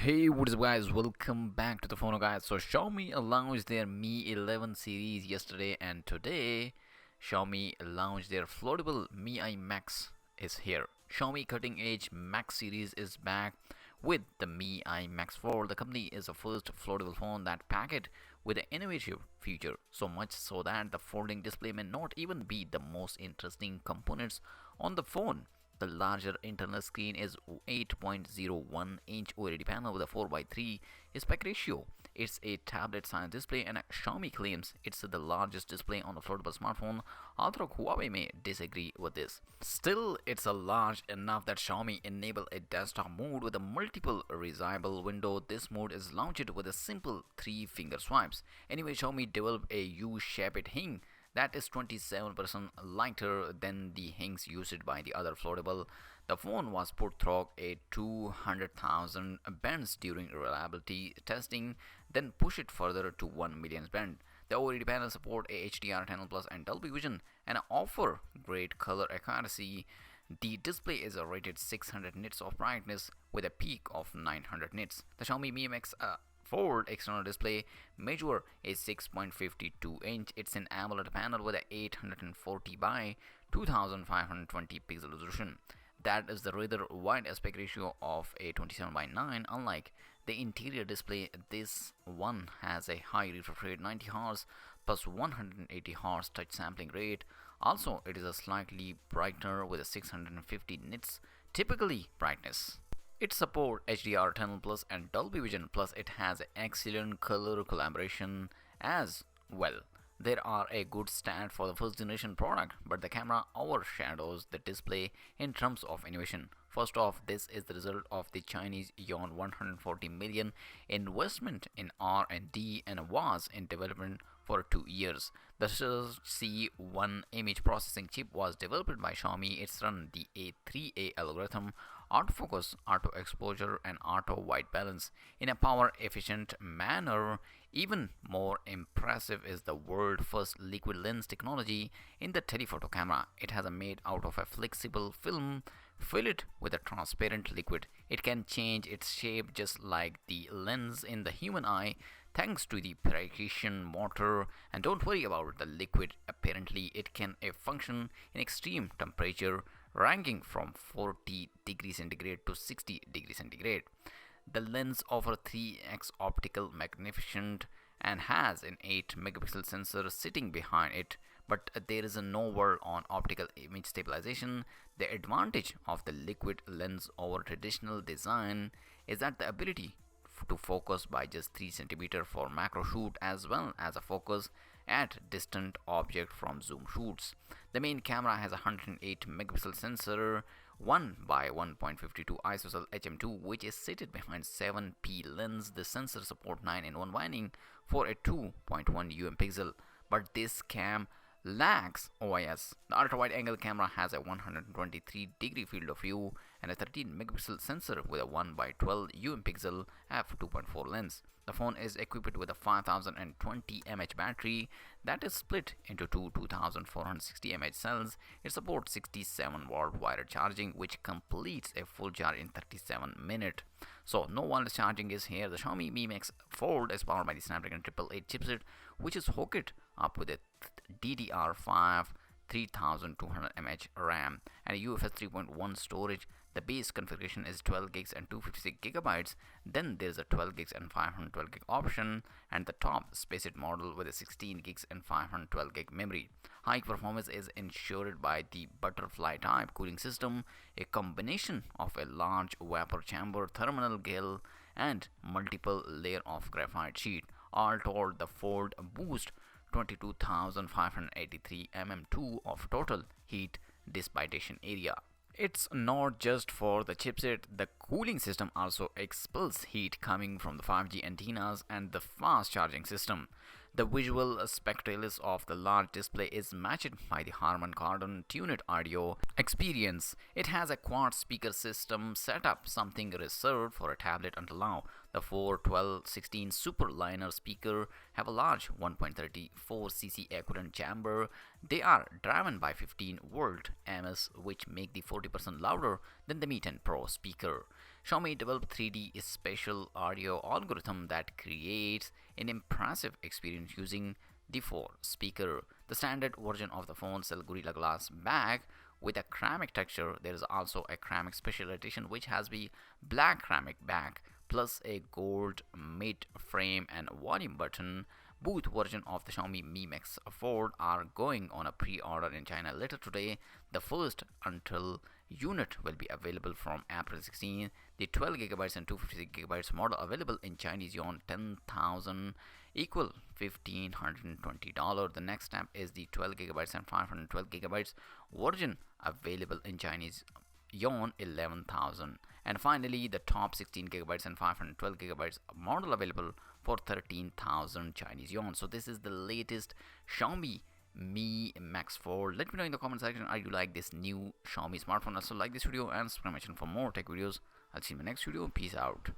Hey, what is up, guys? Welcome back to the TheFonoGuy. So, Xiaomi launched their Mi 11 series yesterday, and today, Xiaomi launched their foldable Mi Max is here. Xiaomi cutting-edge Max series is back with the Mi Max Fold. The company is the first foldable phone that packed with an innovative feature, so much so that the folding display may not even be the most interesting components on the phone. The larger internal screen is 8.01-inch OLED panel with a 4:3 aspect ratio. It's a tablet-sized display, and Xiaomi claims it's the largest display on a foldable smartphone, although Huawei may disagree with this. Still, it's a large enough that Xiaomi enable a desktop mode with a multiple resizable window. This mode is launched with a simple three-finger swipes. Anyway, Xiaomi developed a U-shaped hinge that is 27% lighter than the hinges used by the other foldable. The phone was put through a 200,000 bends during reliability testing, then pushed it further to 1 million bend. The OLED panel support a HDR10 Plus and Dolby Vision and offer great color accuracy. The display is rated 600 nits of brightness with a peak of 900 nits. The Xiaomi Mi Mix Fold external display measure a 6.52-inch. It's an AMOLED panel with a 840 by 2520 pixel resolution. That is the rather wide aspect ratio of a 27:9. Unlike the interior display, this one has a high refresh rate 90 Hz plus 180 Hz touch sampling rate. Also, it is a slightly brighter with a 650 nits typically brightness. It supports HDR10 Plus and Dolby Vision, plus it has excellent color collaboration as well. There are a good stat for the first generation product, but the camera overshadows the display in terms of innovation. First off, this is the result of the Chinese yuan 140 million investment in R&D and was in development for 2 years. The C1 image processing chip was developed by Xiaomi. It's run the A3A algorithm, autofocus, auto exposure, and auto white balance in a power efficient manner. Even more impressive is the world first liquid lens technology in the telephoto camera. It has a made out of a flexible film. Fill it with a transparent liquid. It can change its shape just like the lens in the human eye thanks to the precision motor. And don't worry about the liquid, apparently it can function in extreme temperature ranging from 40 degrees centigrade to 60 degrees centigrade. The lens offers 3x optical magnificent and has an 8 megapixel sensor sitting behind it, but there is no word on optical image stabilization. The advantage of the liquid lens over traditional design is that the ability to focus by just 3 centimeter for macro shoot as well as a focus at distant object from zoom shoots. The main camera has a 108 megapixel sensor 1 by 1.52 isoscale HM2, which is seated behind 7p lens. The sensor support 9-in-1 winding for a 2.1 pixel, but this cam lacks OIS. The ultra wide angle camera has a 123 degree field of view and a 13 megapixel sensor with a 1 by 12 pixel f2.4 lens. The phone is equipped with a 5020 mAh battery that is split into two 2460 mAh cells. It supports 67-watt wired charging, which completes a full charge in 37 minutes. So no wireless charging is here. The Xiaomi Mi Mix Fold is powered by the Snapdragon 888 chipset, which is hooked up with a DDR5 3200 mAh RAM and a UFS 3.1 storage. The base configuration is 12 gigs and 256 gigabytes. Then there's a 12 gigs and 512 gig option, and the top spaced model with a 16 gigs and 512 gig memory. High performance is ensured by the butterfly type cooling system, a combination of a large vapor chamber, thermal gel, and multiple layer of graphite sheet. All told, the Fold boost 22,583 mm2 of total heat dissipation area. It's not just for the chipset, the cooling system also expels heat coming from the 5G antennas and the fast charging system. The visual spectacles of the large display is matched by the Harman Kardon tuned audio experience. It has a quad speaker system setup, something reserved for a tablet until now. The 41216 Superliner speaker have a large 1.34cc equivalent chamber. They are driven by 15 volt ms, which make the 40% louder than the Mi 10 Pro speaker. Xiaomi developed 3D spatial audio algorithm that creates an impressive experience using the 4 speaker. The standard version of the phone sells Gorilla Glass back with a ceramic texture. There is also a ceramic special edition which has the black ceramic back plus a gold mid frame and volume button. Both version of the Xiaomi Mi Mix Fold are going on a pre-order in China later today. The first until unit will be available from April 16. The 12GB and 256GB model available in Chinese yuan 10,000 equal $1,520. The next step is the 12GB and 512GB version available in Chinese yuan 11,000. And finally, the top 16GB and 512GB model available for 13,000 Chinese yuan. So this is the latest Xiaomi Mi Max Fold. Let me know in the comment section, are you like this new Xiaomi smartphone? Also like this video and subscribe for more tech videos. I'll see you in my next video. Peace out.